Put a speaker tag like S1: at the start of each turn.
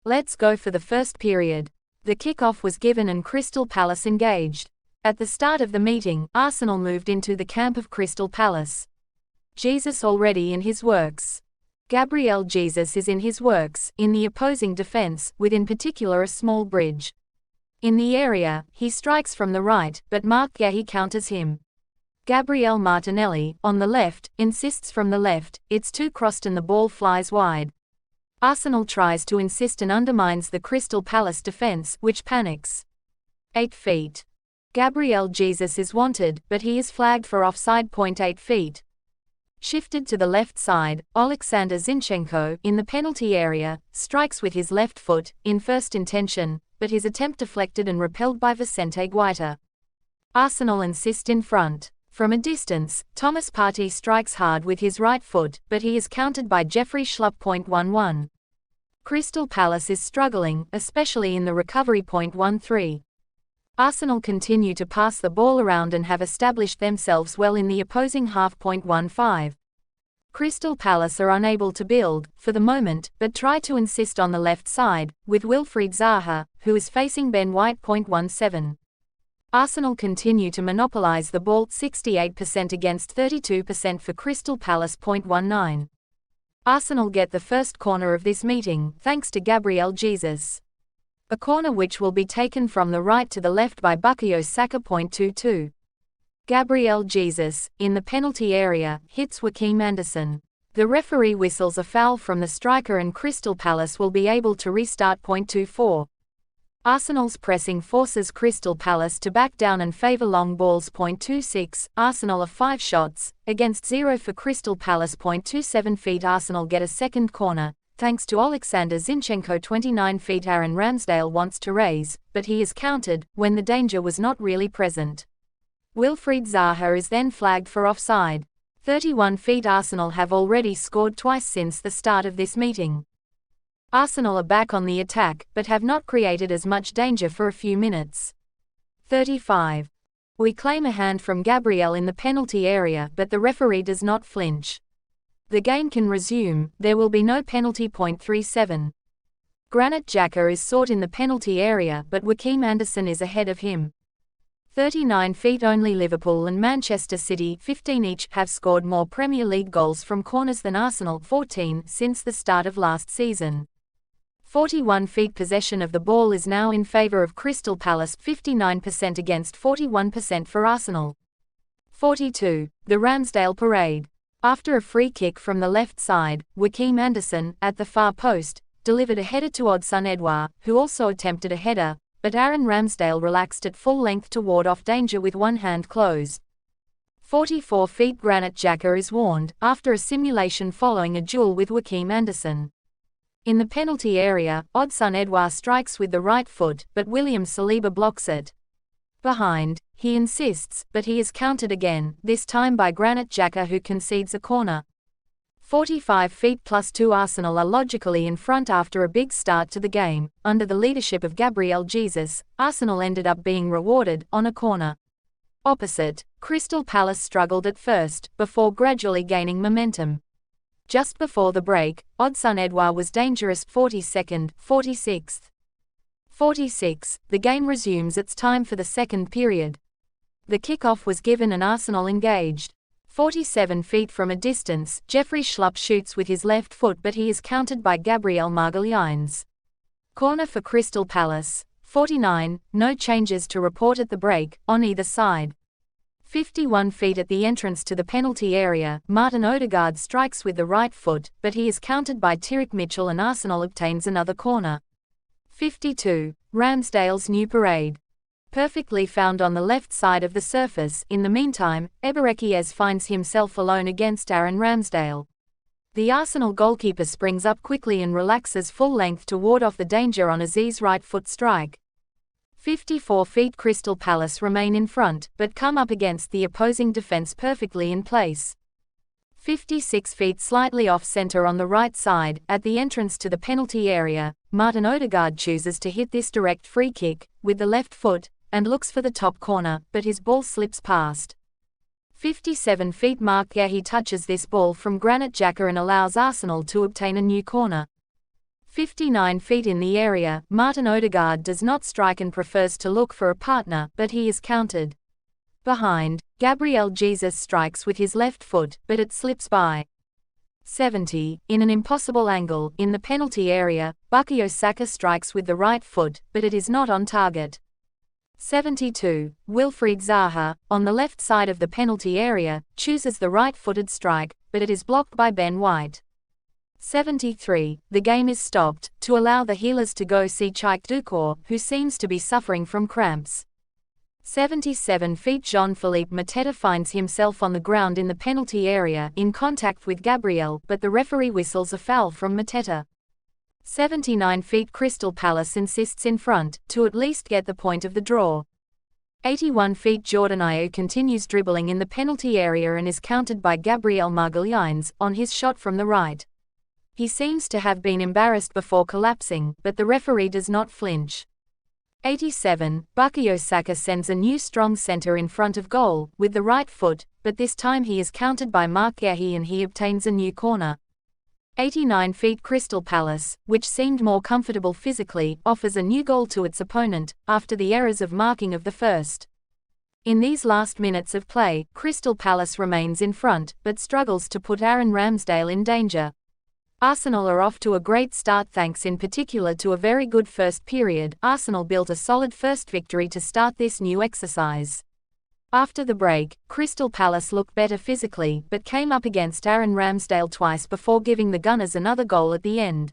S1: Let's go for the first period. The kick-off was given and Crystal Palace engaged. At the start of the meeting, Arsenal moved into the camp of Crystal Palace. Jesus already in his works. Gabriel Jesus is in his works, in the opposing defense, with in particular a small bridge. In the area, he strikes from the right, but Mark Gahey counters him. Gabriel Martinelli, on the left, insists from the left, it's too crossed and the ball flies wide. Arsenal tries to insist and undermines the Crystal Palace defense, which panics. 8 feet. Gabriel Jesus is wanted, but he is flagged for offside. 8 feet. Shifted to the left side, Alexander Zinchenko, in the penalty area, strikes with his left foot, in first intention, but his attempt deflected and repelled by Vicente Guaita. Arsenal insist in front. From a distance, Thomas Partey strikes hard with his right foot, but he is countered by Jeffrey Schlupp. 11. Crystal Palace is struggling, especially in the recovery. 13. Arsenal continue to pass the ball around and have established themselves well in the opposing half. 15. Crystal Palace are unable to build, for the moment, but try to insist on the left side, with Wilfried Zaha, who is facing Ben White. 17. Arsenal continue to monopolize the ball, 68% against 32% for Crystal Palace. 19. Arsenal get the first corner of this meeting, thanks to Gabriel Jesus. A corner which will be taken from the right to the left by Bukayo Saka. 22. Gabriel Jesus, in the penalty area, hits Joachim Andersen. The referee whistles a foul from the striker and Crystal Palace will be able to restart. 24. Arsenal's pressing forces Crystal Palace to back down and favour long balls. 26. Arsenal are 5 shots, against 0 for Crystal Palace. 27 feet. Arsenal get a second corner, thanks to Alexander Zinchenko. 29 feet. Aaron Ramsdale wants to raise, but he is countered, when the danger was not really present. Wilfried Zaha is then flagged for offside. 31 feet. Arsenal have already scored twice since the start of this meeting. Arsenal are back on the attack, but have not created as much danger for a few minutes. 35. We claim a hand from Gabriel in the penalty area, but the referee does not flinch. The game can resume, there will be no penalty. 37. Granit Xhaka is sought in the penalty area, but Joachim Andersen is ahead of him. 39 feet. Only Liverpool and Manchester City, 15 each, have scored more Premier League goals from corners than Arsenal, 14, since the start of last season. 41 feet. Possession of the ball is now in favour of Crystal Palace, 59% against 41% for Arsenal. 42. The Ramsdale parade. After a free kick from the left side, Joachim Andersen, at the far post, delivered a header to Odsonne Edouard, who also attempted a header, but Aaron Ramsdale relaxed at full length to ward off danger with one hand closed. 44 feet. Granit Xhaka is warned, after a simulation following a duel with Joachim Andersen. In the penalty area, Odsonne Edouard strikes with the right foot, but William Saliba blocks it. Behind, he insists, but he is countered again, this time by Granit Xhaka, who concedes a corner. 45 feet plus 2. Arsenal are logically in front after a big start to the game. Under the leadership of Gabriel Jesus, Arsenal ended up being rewarded, on a corner. Opposite, Crystal Palace struggled at first, before gradually gaining momentum. Just before the break, Odsonne Edouard was dangerous. 42nd, 46th. 46. The game resumes. It's time for the second period. The kick-off was given and Arsenal engaged. 47 feet from a distance, Jeffrey Schlupp shoots with his left foot, but he is countered by Gabriel Magalhães. Corner for Crystal Palace. 49. No changes to report at the break, on either side. 51 feet. At the entrance to the penalty area, Martin Odegaard strikes with the right foot, but he is countered by Tyrick Mitchell and Arsenal obtains another corner. 52. Ramsdale's new parade. Perfectly found on the left side of the surface. In the meantime, Eberechiez finds himself alone against Aaron Ramsdale. The Arsenal goalkeeper springs up quickly and relaxes full length to ward off the danger on Aziz's right foot strike. 54 feet. Crystal Palace remain in front, but come up against the opposing defense perfectly in place. 56 feet. Slightly off-center on the right side, at the entrance to the penalty area, Martin Odegaard chooses to hit this direct free kick, with the left foot, and looks for the top corner, but his ball slips past. 57 feet. Mark Gahey touches this ball from Granit Xhaka and allows Arsenal to obtain a new corner. 59 feet in the area, Martin Odegaard does not strike and prefers to look for a partner, but he is countered. Behind, Gabriel Jesus strikes with his left foot, but it slips by. 70, in an impossible angle, in the penalty area, Bukayo Saka strikes with the right foot, but it is not on target. 72, Wilfried Zaha, on the left side of the penalty area, chooses the right-footed strike, but it is blocked by Ben White. 73, the game is stopped, to allow the healers to go see Chike Dukor, who seems to be suffering from cramps. 77 feet Jean-Philippe Mateta finds himself on the ground in the penalty area in contact with Gabriel, but the referee whistles a foul from Mateta. 79 feet Crystal Palace insists in front, to at least get the point of the draw. 81 feet Jordan Ayew continues dribbling in the penalty area and is countered by Gabriel Magalhães, on his shot from the right. He seems to have been embarrassed before collapsing, but the referee does not flinch. 87, Bukayo Saka sends a new strong centre in front of goal, with the right foot, but this time he is countered by Mark Guéhi and he obtains a new corner. 89 feet Crystal Palace, which seemed more comfortable physically, offers a new goal to its opponent, after the errors of marking of the first. In these last minutes of play, Crystal Palace remains in front, but struggles to put Aaron Ramsdale in danger. Arsenal are off to a great start thanks in particular to a very good first period. Arsenal built a solid first victory to start this new exercise. After the break, Crystal Palace looked better physically but came up against Aaron Ramsdale twice before giving the Gunners another goal at the end.